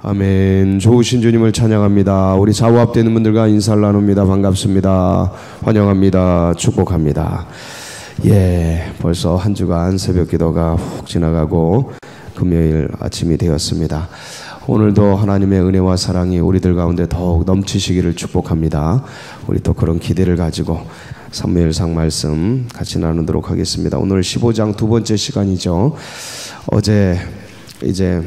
아멘. 좋으신 주님을 찬양합니다. 우리 좌우합되는 분들과 인사를 나눕니다. 반갑습니다. 환영합니다. 축복합니다. 벌써 한 주간 새벽 기도가 훅 지나가고 금요일 아침이 되었습니다. 오늘도 하나님의 은혜와 사랑이 우리들 가운데 더욱 넘치시기를 축복합니다. 우리 또 그런 기대를 가지고 사무엘상 말씀 같이 나누도록 하겠습니다. 오늘 15장 두 번째 시간이죠. 어제 이제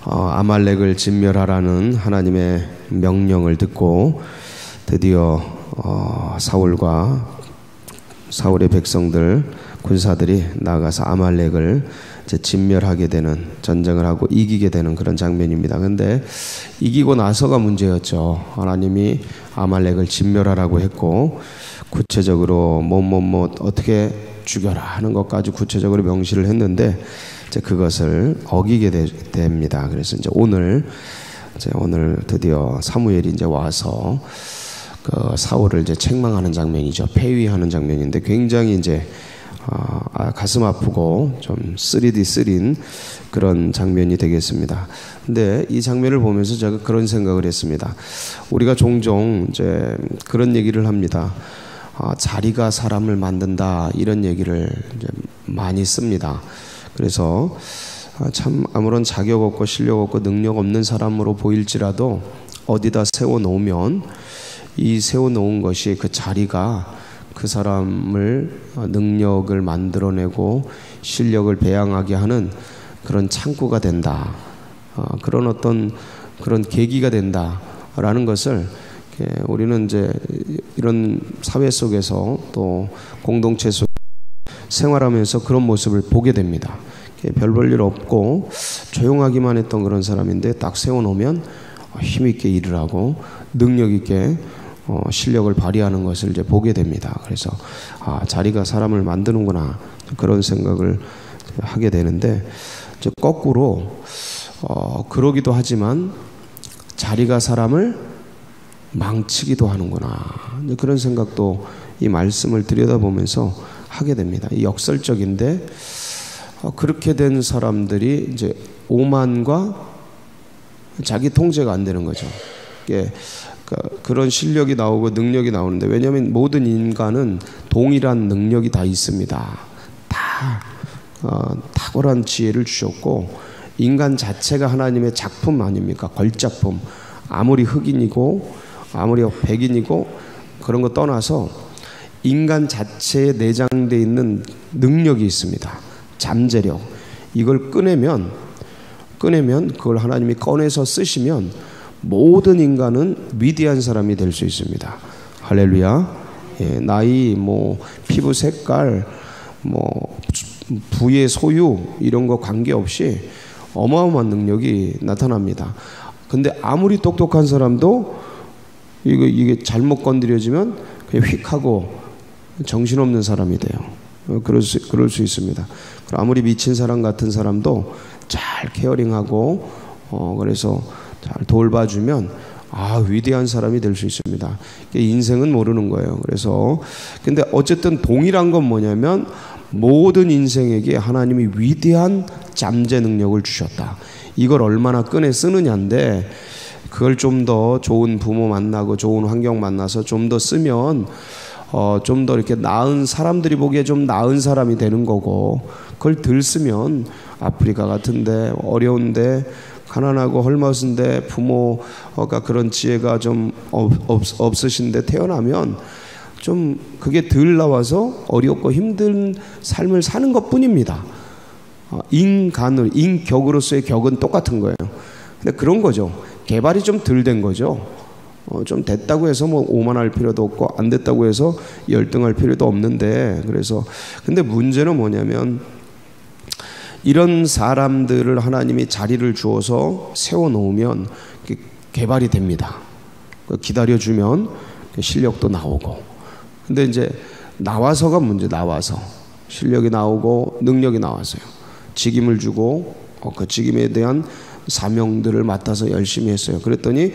아말렉을 진멸하라는 하나님의 명령을 듣고 드디어 사울의 백성들 군사들이 나아가서 아말렉을 이제 진멸하게 되는, 전쟁을 하고 이기게 되는 그런 장면입니다. 근데 이기고 나서가 문제였죠. 하나님이 아말렉을 진멸하라고 했고 구체적으로 어떻게 죽여라 하는 것까지 구체적으로 명시를 했는데 이제 그것을 어기게 됩니다. 그래서 이제 오늘 드디어 사무엘이 이제 와서 그 사울을 이제 책망하는 장면이죠. 폐위하는 장면인데 굉장히 이제 가슴 아프고 좀 3D 쓰린 그런 장면이 되겠습니다. 근데 이 장면을 보면서 제가 그런 생각을 했습니다. 우리가 종종 이제 그런 얘기를 합니다. 자리가 사람을 만든다, 이런 얘기를 이제 많이 씁니다. 그래서 참 아무런 자격 없고 실력 없고 능력 없는 사람으로 보일지라도 어디다 세워놓으면 이 세워놓은 것이 그 자리가 그 사람을 능력을 만들어내고 실력을 배양하게 하는 그런 창구가 된다. 그런 어떤 그런 계기가 된다라는 것을 우리는 이제 이런 사회 속에서 또 공동체 속 생활하면서 그런 모습을 보게 됩니다. 별 볼 일 없고 조용하기만 했던 그런 사람인데 딱 세워놓으면 힘있게 일을 하고 능력있게 실력을 발휘하는 것을 이제 보게 됩니다. 그래서 자리가 사람을 만드는구나, 그런 생각을 하게 되는데 이제 거꾸로 그러기도 하지만 자리가 사람을 망치기도 하는구나, 그런 생각도 이 말씀을 들여다보면서 하게 됩니다. 이 역설적인데 그렇게 된 사람들이 이제 오만과 자기 통제가 안 되는 거죠. 그런 실력이 나오고 능력이 나오는데, 왜냐하면 모든 인간은 동일한 능력이 다 있습니다. 다 탁월한 지혜를 주셨고 인간 자체가 하나님의 작품 아닙니까? 걸작품. 아무리 흑인이고 아무리 백인이고 그런 거 떠나서 인간 자체에 내장되어 있는 능력이 있습니다. 잠재력. 이걸 꺼내면 그걸 하나님이 꺼내서 쓰시면 모든 인간은 위대한 사람이 될 수 있습니다. 할렐루야. 나이, 피부 색깔, 부의 소유, 이런 거 관계없이 어마어마한 능력이 나타납니다. 근데 아무리 똑똑한 사람도 이게 잘못 건드려지면 그냥 휙 하고 정신없는 사람이 돼요. 그럴 수 있습니다. 아무리 미친 사람 같은 사람도 잘 케어링하고 그래서 잘 돌봐주면 위대한 사람이 될 수 있습니다. 인생은 모르는 거예요. 그래서 근데 어쨌든 동일한 건 뭐냐면 모든 인생에게 하나님이 위대한 잠재 능력을 주셨다. 이걸 얼마나 꺼내 쓰느냐인데, 그걸 좀 더 좋은 부모 만나고 좋은 환경 만나서 좀 더 쓰면 좀 더 이렇게 나은, 사람들이 보기에 좀 나은 사람이 되는 거고, 그걸 덜 쓰면 아프리카 같은데 어려운데 가난하고 헐벗은데 부모가 그런 지혜가 좀 없으신데 태어나면 좀 그게 덜 나와서 어렵고 힘든 삶을 사는 것뿐입니다. 인격으로서의 격은 똑같은 거예요. 근데 그런 거죠. 개발이 좀 덜 된 거죠. 좀 됐다고 해서 오만할 필요도 없고 안 됐다고 해서 열등할 필요도 없는데, 그래서 근데 문제는 뭐냐면 이런 사람들을 하나님이 자리를 주어서 세워놓으면 개발이 됩니다. 기다려주면 실력도 나오고. 근데 이제 나와서가 문제. 나와서 실력이 나오고 능력이 나왔어요. 직임을 주고 그 직임에 대한 사명들을 맡아서 열심히 했어요. 그랬더니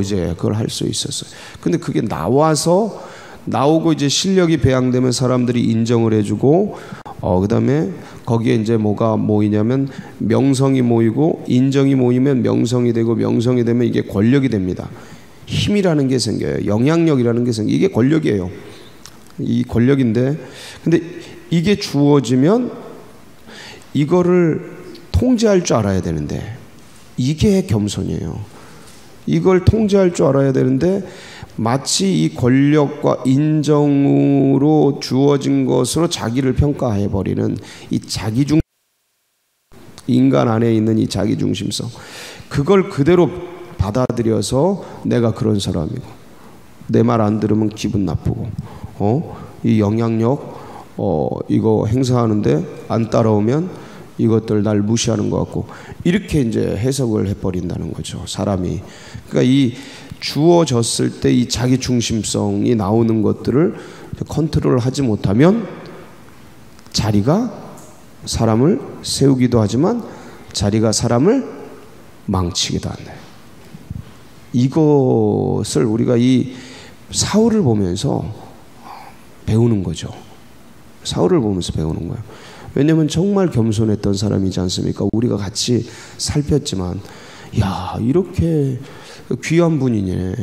이제 그걸 할 수 있었어요. 근데 그게 나오고 이제 실력이 배양되면 사람들이 인정을 해주고 그다음에 거기에 이제 뭐가 모이냐면 명성이 모이고 인정이 모이면 명성이 되고 명성이 되면 이게 권력이 됩니다. 힘이라는 게 생겨요. 영향력이라는 게 생겨요. 이게 권력이에요. 이 권력인데 근데 이게 주어지면 이거를 통제할 줄 알아야 되는데 이게 겸손이에요. 이걸 통제할 줄 알아야 되는데 마치 이 권력과 인정으로 주어진 것으로 자기를 평가해 버리는 이 자기중 인간 안에 있는 이 자기중심성 그걸 그대로 받아들여서 내가 그런 사람이고 내 말 안 들으면 기분 나쁘고 이 영향력 이거 행사하는데 안 따라오면 이것들 날 무시하는 것 같고 이렇게 이제 해석을 해버린다는 거죠. 사람이 그러니까 이 주어졌을 때 이 자기 중심성이 나오는 것들을 컨트롤을 하지 못하면 자리가 사람을 세우기도 하지만 자리가 사람을 망치기도 한다. 이것을 우리가 이 사울을 보면서 배우는 거죠. 사울을 보면서 배우는 거예요. 왜냐하면 정말 겸손했던 사람이지 않습니까? 우리가 같이 살폈지만 야 이렇게 귀한 분이네.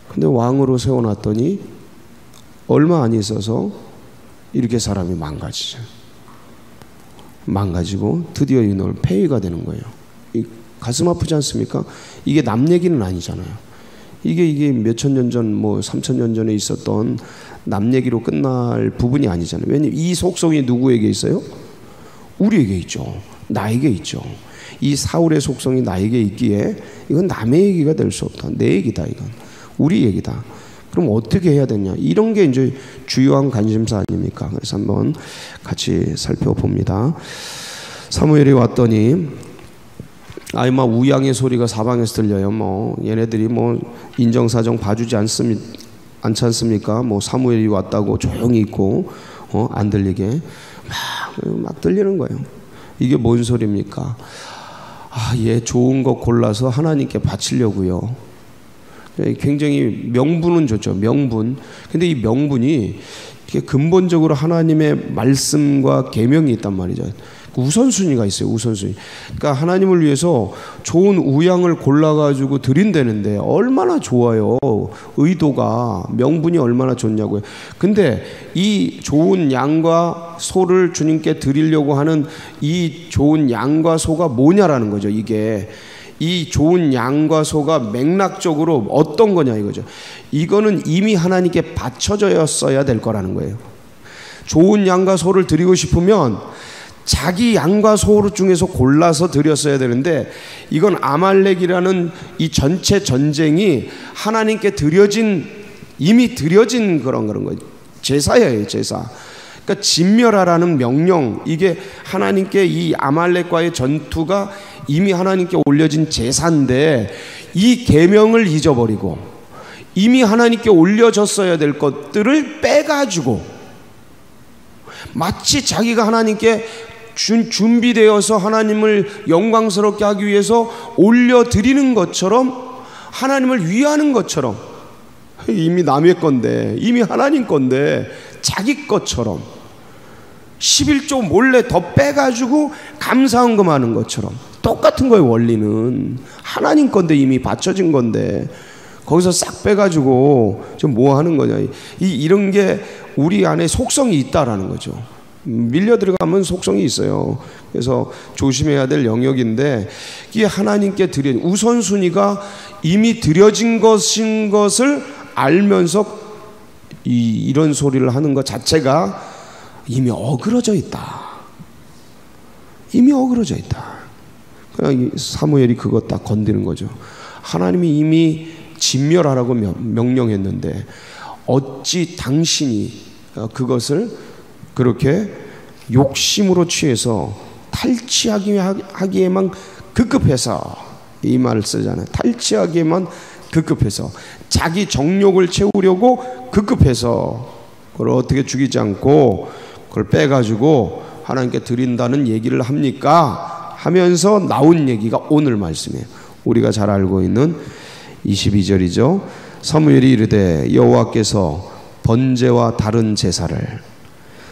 근데 왕으로 세워놨더니 얼마 안 있어서 이렇게 사람이 망가지고 드디어 이놈 폐위가 되는 거예요. 가슴 아프지 않습니까? 이게 남 얘기는 아니잖아요. 이게 몇천 년 전, 뭐 3,000년 전에 있었던 남 얘기로 끝날 부분이 아니잖아요. 왜냐면 이 속성이 누구에게 있어요? 우리에게 있죠. 나에게 있죠. 이 사울의 속성이 나에게 있기에 이건 남의 얘기가 될 수 없다. 내 얘기다. 이건 우리 얘기다. 그럼 어떻게 해야 되냐? 이런 게 이제 주요한 관심사 아닙니까? 그래서 한번 같이 살펴봅니다. 사무엘이 왔더니 막 우양의 소리가 사방에서 들려요. 뭐 얘네들이 뭐 인정사정 봐주지 않지 않습니까? 뭐 사무엘이 왔다고 조용히 있고 안 들리게 막 들리는 거예요. 이게 뭔 소리입니까? 얘 좋은 거 골라서 하나님께 바치려고요. 굉장히 명분은 좋죠. 명분. 근데 이 명분이 근본적으로 하나님의 말씀과 계명이 있단 말이죠. 우선순위가 있어요. 우선순위. 그러니까 하나님을 위해서 좋은 우양을 골라가지고 드린다는데 얼마나 좋아요. 의도가 명분이 얼마나 좋냐고요. 근데 이 좋은 양과 소를 주님께 드리려고 하는 이 좋은 양과 소가 뭐냐라는 거죠. 이게 이 좋은 양과 소가 맥락적으로 어떤 거냐 이거죠. 이거는 이미 하나님께 바쳐졌어야 될 거라는 거예요. 좋은 양과 소를 드리고 싶으면 자기 양과 소 중에서 골라서 드렸어야 되는데 이건 아말렉이라는 이 전체 전쟁이 하나님께 이미 드려진 그런 거예요. 제사예요, 제사. 그러니까 진멸하라는 명령, 이게 하나님께 이 아말렉과의 전투가 이미 하나님께 올려진 제사인데 이 계명을 잊어버리고 이미 하나님께 올려졌어야 될 것들을 빼가지고 마치 자기가 하나님께 준비되어서 하나님을 영광스럽게 하기 위해서 올려드리는 것처럼 하나님을 위하는 것처럼 이미 남의 건데 이미 하나님 건데 자기 것처럼 11조 몰래 더 빼가지고 감사헌금 하는 것처럼 똑같은 거예요. 원리는 하나님 건데 이미 바쳐진 건데 거기서 싹 빼가지고 좀 뭐 하는 거냐. 이런 게 우리 안에 속성이 있다라는 거죠. 밀려 들어가면 속성이 있어요. 그래서 조심해야 될 영역인데 이게 하나님께 드린 우선순위가 이미 드려진 것인 것을 알면서 이런 소리를 하는 것 자체가 이미 어그러져 있다. 이미 어그러져 있다. 그냥 사무엘이 그것 딱 건드는 거죠. 하나님이 이미 진멸하라고 명령했는데 어찌 당신이 그것을 그렇게 욕심으로 취해서 탈취하기에만 급급해서 이 말을 쓰잖아요. 탈취하기에만 급급해서 자기 정욕을 채우려고 급급해서 그걸 어떻게 죽이지 않고 그걸 빼가지고 하나님께 드린다는 얘기를 합니까? 하면서 나온 얘기가 오늘 말씀이에요. 우리가 잘 알고 있는 22절이죠. 사무엘이 이르되 여호와께서 번제와 다른 제사를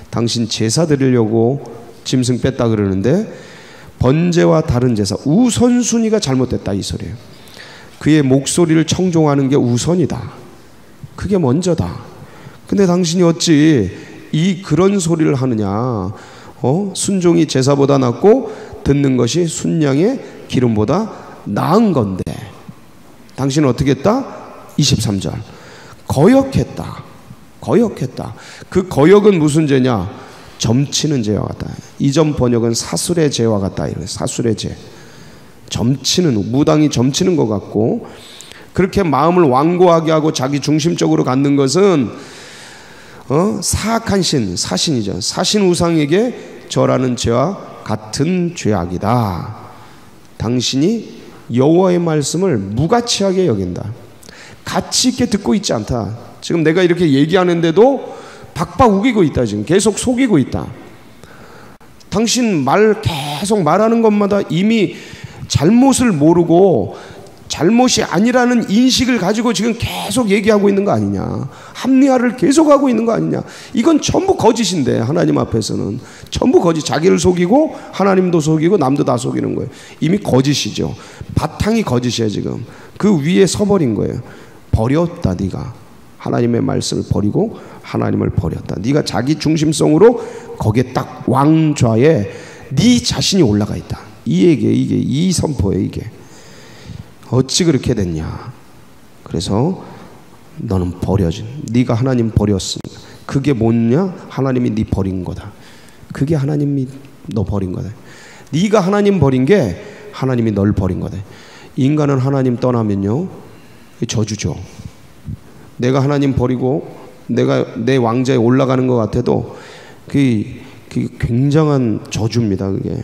당신 제사 드리려고 짐승 뺐다 그러는데 번제와 다른 제사 우선순위가 잘못됐다 이 소리예요. 그의 목소리를 청종하는 게 우선이다. 그게 먼저다. 근데 당신이 어찌 그런 소리를 하느냐. 순종이 제사보다 낫고 듣는 것이 순양의 기름보다 나은 건데 당신은 어떻게 했다? 23절 거역했다. 그 거역은 무슨 죄냐? 점치는 죄와 같다. 이전 번역은 사술의 죄와 같다. 사술의 죄. 점치는, 무당이 점치는 것 같고, 그렇게 마음을 완고하게 하고 자기 중심적으로 갖는 것은 사악한 사신이죠. 사신 우상에게 절하는 죄와 같은 죄악이다. 당신이 여호와의 말씀을 무가치하게 여긴다. 가치 있게 듣고 있지 않다. 지금 내가 이렇게 얘기하는데도 박박 우기고 있다. 지금 계속 속이고 있다. 당신 계속 말하는 것마다 이미 잘못을 모르고 잘못이 아니라는 인식을 가지고 지금 계속 얘기하고 있는 거 아니냐. 합리화를 계속하고 있는 거 아니냐. 이건 전부 거짓인데 하나님 앞에서는 전부 거짓. 자기를 속이고 하나님도 속이고 남도 다 속이는 거예요. 이미 거짓이죠. 바탕이 거짓이에요. 지금 그 위에 서버린 거예요. 버렸다. 네가 하나님의 말씀을 버리고 하나님을 버렸다. 네가 자기 중심성으로 거기에 딱 왕좌에 네 자신이 올라가 있다. 이 선포예요. 이게 어찌 그렇게 됐냐. 그래서 너는 버려진, 네가 하나님 버렸으니까. 그게 뭐냐? 하나님이 네 버린 거다. 그게 하나님이 너 버린 거다. 네가 하나님 버린 게 하나님이 널 버린 거다. 인간은 하나님 떠나면요 저주죠. 내가 하나님 버리고 내가 내 왕좌에 올라가는 것 같아도 그게 굉장한 저주입니다. 그게.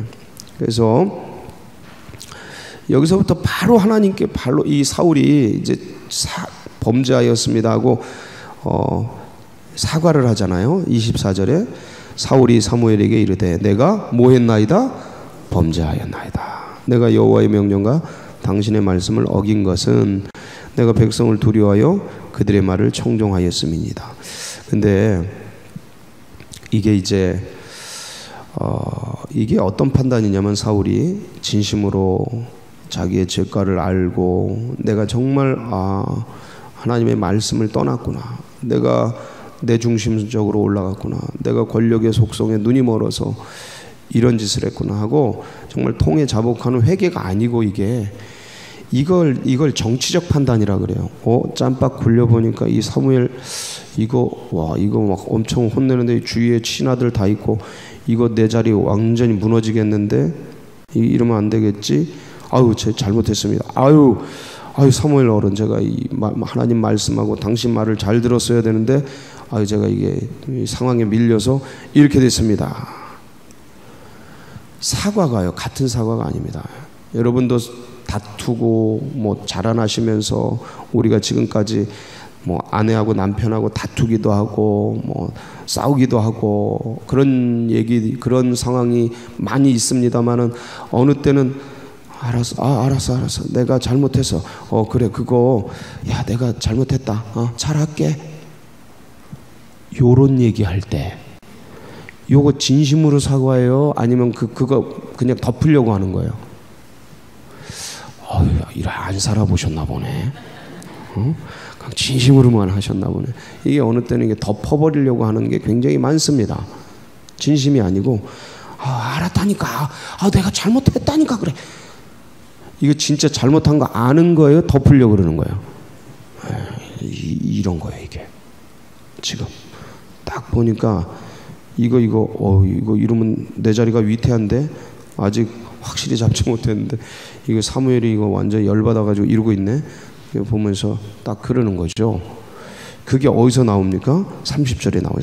그래서 여기서부터 바로 하나님께 이 사울이 이제 범죄하였습니다 하고 사과를 하잖아요. 24절에 사울이 사무엘에게 이르되 내가 뭐 했나이다? 범죄하였나이다. 내가 여호와의 명령과 당신의 말씀을 어긴 것은 내가 백성을 두려워하여 그들의 말을 청종하였음이니이다. 근데 이게 이제 이게 어떤 판단이냐면 사울이 진심으로 자기의 죄가를 알고 내가 정말 하나님의 말씀을 떠났구나. 내가 내 중심적으로 올라갔구나. 내가 권력의 속성에 눈이 멀어서 이런 짓을 했구나 하고 정말 통에 자복하는 회개가 아니고 이걸 정치적 판단이라 그래요. 짬밥 굴려보니까 이 사무엘 이거 막 엄청 혼내는데 주위에 친아들 다 있고 이거 내 자리 완전히 무너지겠는데 이러면 안 되겠지. 제 잘못했습니다. 사무엘 어른 제가 하나님 말씀하고 당신 말을 잘 들었어야 되는데 제가 이게 상황에 밀려서 이렇게 됐습니다. 사과가요 같은 사과가 아닙니다. 여러분도 다투고 자라나시면서 우리가 지금까지 아내하고 남편하고 다투기도 하고 싸우기도 하고 그런 상황이 많이 있습니다만은 어느 때는 알았어 내가 잘못했어. 그래 그거 내가 잘못했다. 잘할게. 요런 얘기할 때 요거 진심으로 사과해요? 아니면 그거 그냥 덮으려고 하는 거예요? 이래 안 살아보셨나 보네. 진심으로만 하셨나 보네. 이게 어느 때는 이게 덮어버리려고 하는 게 굉장히 많습니다. 진심이 아니고 알았다니까. 내가 잘못했다니까 그래. 이거 진짜 잘못한 거 아는 거예요? 덮으려고 그러는 거예요? 이런 거예요 이게. 지금 딱 보니까 이거 이러면 내 자리가 위태한데 아직 확실히 잡지 못했는데 이거 사무엘이 이거 완전 열받아가지고 이러고 있네. 보면서 딱 그러는 거죠. 그게 어디서 나옵니까? 30절에 나와요.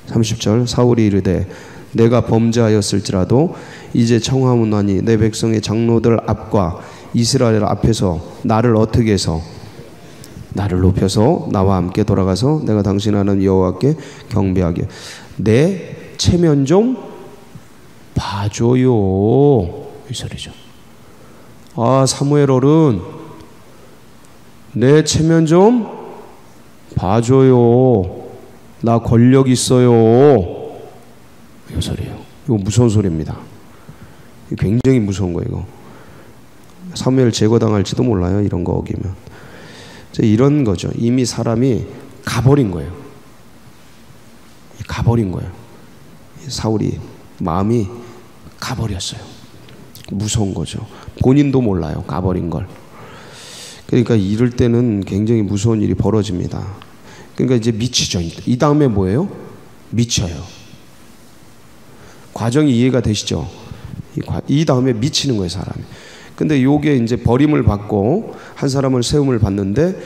30절 사울이 이르되 내가 범죄하였을지라도 이제 청하오나니 내 백성의 장로들 앞과 이스라엘 앞에서 나를 어떻게 해서 나를 높여서 나와 함께 돌아가서 내가 당신 하나님 여호와께 경배하게 내 체면 좀 봐줘요 이 소리죠. 사무엘 어른 내 체면 좀 봐줘요. 나 권력 있어요. 이 소리예요. 이거 무서운 소리입니다. 굉장히 무서운 거예요. 이거. 사무엘 제거당할지도 몰라요. 이런 거 어기면. 이런 거죠. 이미 사람이 가버린 거예요. 가버린 거예요. 사울이 마음이 가버렸어요. 무서운 거죠. 본인도 몰라요. 가버린 걸. 그러니까 이럴 때는 굉장히 무서운 일이 벌어집니다. 그러니까 이제 미치죠. 이 다음에 뭐예요? 미쳐요. 과정이 이해가 되시죠? 이 다음에 미치는 거예요, 사람이. 근데 요게 이제 버림을 받고 한 사람을 세움을 받는데,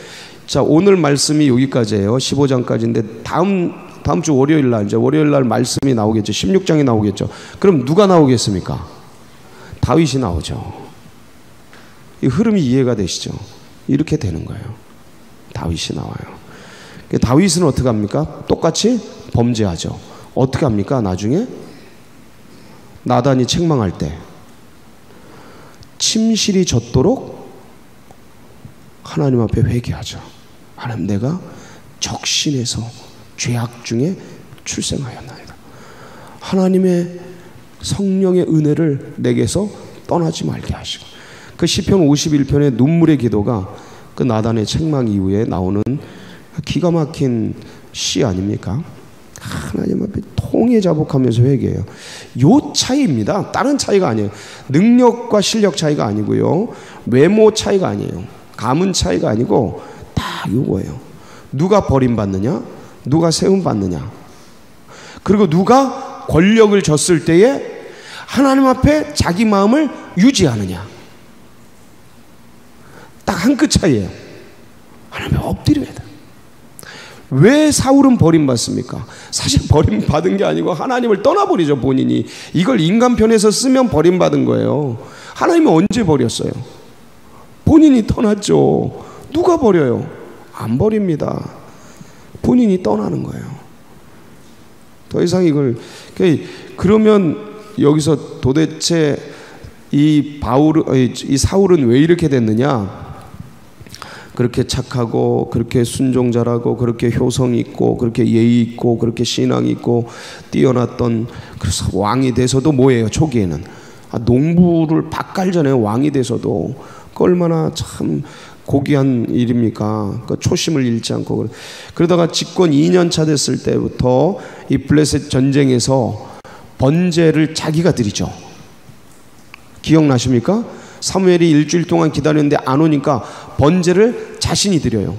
자, 오늘 말씀이 여기까지예요. 15장까지인데 다음 주 월요일 날, 이제 월요일 날 말씀이 나오겠죠. 16장이 나오겠죠. 그럼 누가 나오겠습니까? 다윗이 나오죠. 이 흐름이 이해가 되시죠? 이렇게 되는 거예요. 다윗이 나와요. 다윗은 어떻게 합니까? 똑같이 범죄하죠. 어떻게 합니까? 나중에 나단이 책망할 때 침실이 젖도록 하나님 앞에 회개하죠. 하나님, 내가 적신에서 죄악 중에 출생하였나이다. 하나님의 성령의 은혜를 내게서 떠나지 말게 하시고. 그 시편 51편의 눈물의 기도가 그 나단의 책망 이후에 나오는 기가 막힌 시 아닙니까? 하나님 앞에 통해 자복하면서 회개해요. 요 차이입니다. 다른 차이가 아니에요. 능력과 실력 차이가 아니고요. 외모 차이가 아니에요. 가문 차이가 아니고 다 이거예요. 누가 버림받느냐? 누가 세움받느냐? 그리고 누가 권력을 졌을 때에 하나님 앞에 자기 마음을 유지하느냐? 딱 한 끗 차이예요. 하나님 앞에 엎드려야 돼. 왜 사울은 버림받습니까? 사실 버림받은 게 아니고 하나님을 떠나버리죠, 본인이. 이걸 인간 편에서 쓰면 버림받은 거예요. 하나님이 언제 버렸어요? 본인이 떠났죠. 누가 버려요? 안 버립니다. 본인이 떠나는 거예요. 더 이상 이걸, 그러면 여기서 도대체 이 사울은 왜 이렇게 됐느냐? 그렇게 착하고 그렇게 순종자라고 그렇게 효성 있고 그렇게 예의 있고 그렇게 신앙 있고 뛰어났던, 그래서 왕이 돼서도 뭐예요? 초기에는 농부를 밭갈잖아요. 왕이 돼서도. 그 얼마나 참 고귀한 일입니까? 그 초심을 잃지 않고. 그러다가 집권 2년 차 됐을 때부터 이 블레셋 전쟁에서 번제를 자기가 드리죠. 기억나십니까? 사무엘이 일주일 동안 기다렸는데 안 오니까 번제를 자신이 드려요.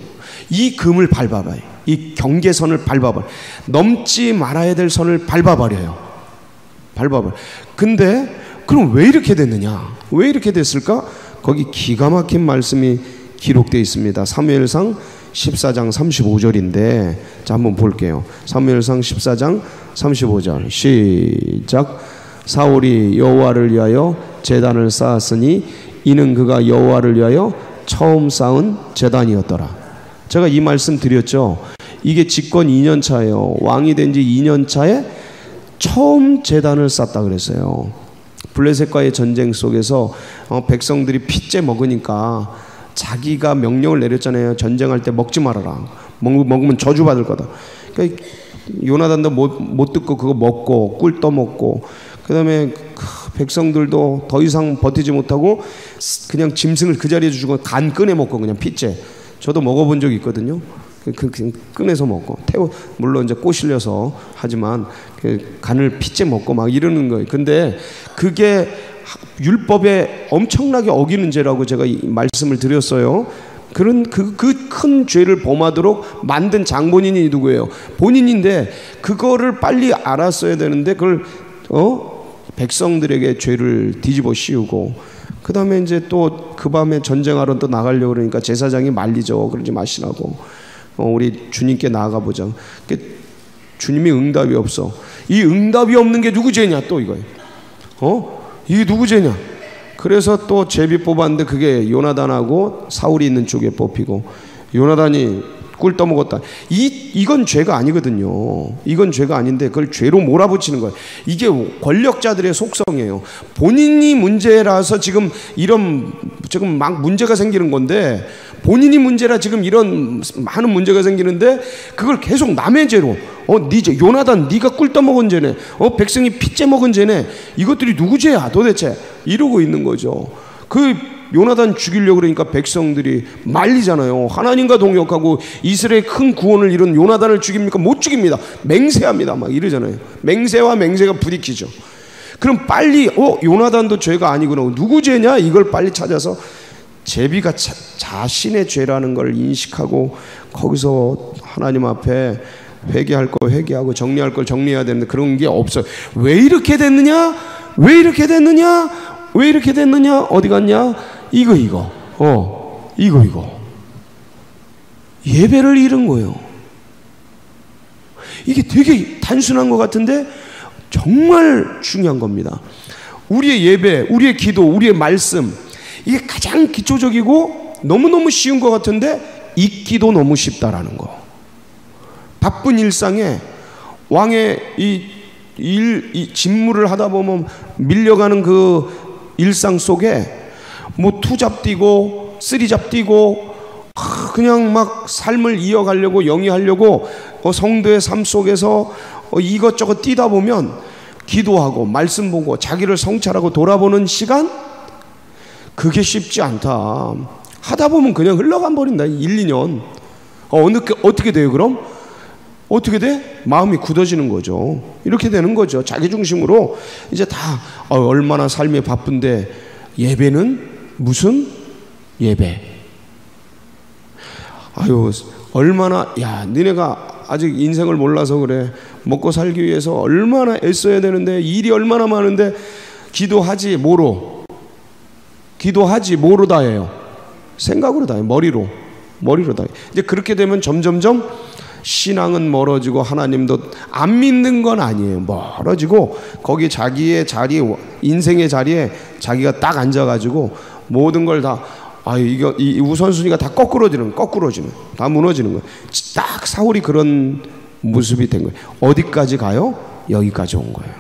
이 금을 밟아봐요. 이 경계선을 밟아봐요. 넘지 말아야 될 선을 밟아버려요. 밟아버려요. 근데 그럼 왜 이렇게 됐느냐? 왜 이렇게 됐을까? 거기 기가 막힌 말씀이 기록되어 있습니다. 사무엘상 14장 35절인데 자, 한번 볼게요. 사무엘상 14장 35절 시작. 사울이 여호와를 위하여 제단을 쌓았으니 이는 그가 여호와를 위하여 처음 쌓은 제단이었더라. 제가 이 말씀 드렸죠. 이게 집권 2년 차예요. 왕이 된 지 2년 차에 처음 제단을 쌓았다 그랬어요. 블레셋과의 전쟁 속에서 백성들이 핏째 먹으니까 자기가 명령을 내렸잖아요. 전쟁할 때 먹지 말아라. 먹으면 저주받을 거다. 그러니까 요나단도 못 듣고 그거 먹고 꿀 떠먹고, 그 다음에 백성들도 더 이상 버티지 못하고 그냥 짐승을 그 자리에 주고 간 꺼내 먹고 그냥 핏째. 저도 먹어본 적이 있거든요. 그냥 꺼내서 먹고 물론 이제 꼬실려서 하지만 그 간을 핏째 먹고 막 이러는 거예요. 근데 그게 율법에 엄청나게 어기는 죄라고 제가 말씀을 드렸어요. 그런 그 큰 죄를 범하도록 만든 장본인이 누구예요? 본인인데 그거를 빨리 알았어야 되는데 그걸 백성들에게 죄를 뒤집어 씌우고, 그 다음에 이제 또 그 밤에 전쟁하러 또 나가려고 그러니까 제사장이 말리죠. 그러지 마시라고. 우리 주님께 나아가 보자. 주님이 응답이 없어. 이 응답이 없는 게 누구 죄냐 또 이거예요. 이게 누구 죄냐? 그래서 또 제비 뽑았는데 그게 요나단하고 사울이 있는 쪽에 뽑히고, 요나단이 꿀 떠먹었다. 이건 죄가 아니거든요. 이건 죄가 아닌데 그걸 죄로 몰아붙이는 거예요. 이게 권력자들의 속성이에요. 본인이 문제라서 지금 막 문제가 생기는 건데 본인이 문제라 지금 이런 많은 문제가 생기는데 그걸 계속 남의 죄로 네 죄, 요나단 네가 꿀 떠먹은 죄네, 백성이 핏째 먹은 죄네, 이것들이 누구 죄야 도대체 이러고 있는 거죠. 그 요나단 죽이려고 그러니까 백성들이 말리잖아요. 하나님과 동역하고 이스라엘 큰 구원을 이룬 요나단을 죽입니까? 못 죽입니다. 맹세합니다. 막 이러잖아요. 맹세와 맹세가 부딪히죠. 그럼 빨리 요나단도 죄가 아니구나, 누구 죄냐, 이걸 빨리 찾아서 제비가 자신의 죄라는 걸 인식하고 거기서 하나님 앞에 회개할 거 회개하고 정리할 걸 정리해야 되는데 그런 게 없어요. 왜 이렇게 됐느냐? 왜 이렇게 됐느냐? 왜 이렇게 됐느냐? 어디 갔냐? 이거 예배를 잃은 거예요. 이게 되게 단순한 것 같은데 정말 중요한 겁니다. 우리의 예배, 우리의 기도, 우리의 말씀, 이게 가장 기초적이고 너무너무 쉬운 것 같은데 잊기도 너무 쉽다라는 거. 바쁜 일상에 왕의 이 직무를 하다 보면 밀려가는 그 일상 속에 뭐 투잡 뛰고 쓰리잡 뛰고 그냥 막 삶을 이어가려고 영위하려고 성도의 삶 속에서 이것저것 뛰다 보면 기도하고 말씀 보고 자기를 성찰하고 돌아보는 시간, 그게 쉽지 않다. 하다 보면 그냥 흘러가 버린다. 1, 2년 어떻게 돼요? 그럼 어떻게 돼? 마음이 굳어지는 거죠. 이렇게 되는 거죠. 자기중심으로 이제 다 얼마나 삶이 바쁜데 예배는 무슨 예배? 아유, 얼마나, 야, 너네가 아직 인생을 몰라서 그래. 먹고 살기 위해서 얼마나 애써야 되는데, 일이 얼마나 많은데, 기도하지 뭐로? 기도하지 뭐로 다 해요? 생각으로 다 해요. 머리로 다 해요. 이제 그렇게 되면 점점점 신앙은 멀어지고 하나님도 안 믿는 건 아니에요. 멀어지고 거기 자기의 자리, 인생의 자리에 자기가 딱 앉아가지고 모든 걸 다 이 우선순위가 다 거꾸로지는 다 무너지는 거예요. 딱 사울이 그런 모습이 된 거예요. 어디까지 가요? 여기까지 온 거예요.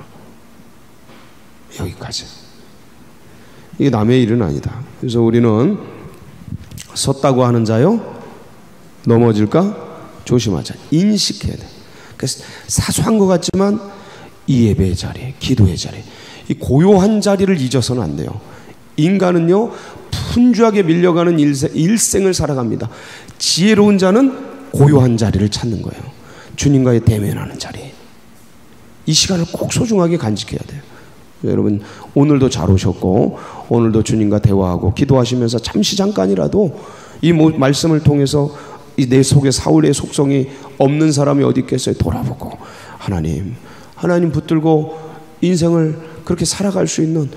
여기까지. 이게 남의 일은 아니다. 그래서 우리는 섰다고 하는 자요 넘어질까 조심하자. 인식해야 돼. 그래서 사소한 것 같지만 이 예배의 자리, 기도의 자리, 이 고요한 자리를 잊어서는 안 돼요. 인간은요 분주하게 밀려가는 일생을 살아갑니다. 지혜로운 자는 고요한 자리를 찾는 거예요. 주님과의 대면하는 자리. 이 시간을 꼭 소중하게 간직해야 돼요. 여러분 오늘도 잘 오셨고 오늘도 주님과 대화하고 기도하시면서 잠깐이라도 이 말씀을 통해서 이 내 속에 사울의 속성이 없는 사람이 어디 있겠어요? 돌아보고 하나님 붙들고 인생을 그렇게 살아갈 수 있는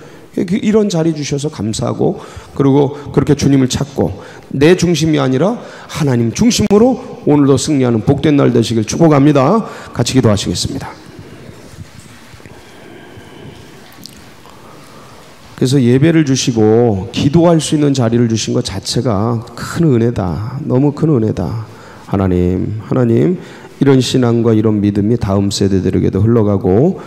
이런 자리 주셔서 감사하고, 그리고 그렇게 주님을 찾고 내 중심이 아니라 하나님 중심으로 오늘도 승리하는 복된 날 되시길 축복합니다. 같이 기도하시겠습니다. 그래서 예배를 주시고 기도할 수 있는 자리를 주신 것 자체가 큰 은혜다. 너무 큰 은혜다. 하나님 이런 신앙과 이런 믿음이 다음 세대들에게도 흘러가고,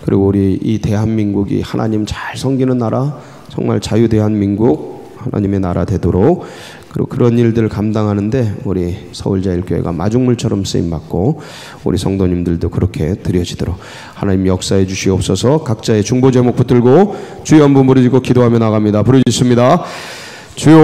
그리고 우리 이 대한민국이 하나님 잘 섬기는 나라, 정말 자유대한민국 하나님의 나라 되도록, 그리고 그런 일들을 감당하는데 우리 서울제일교회가 마중물처럼 쓰임받고 우리 성도님들도 그렇게 드려지도록 하나님 역사해 주시옵소서. 각자의 중보 제목 붙들고 주여 한번 부르짖고 기도하며 나갑니다. 부르짖습니다. 주여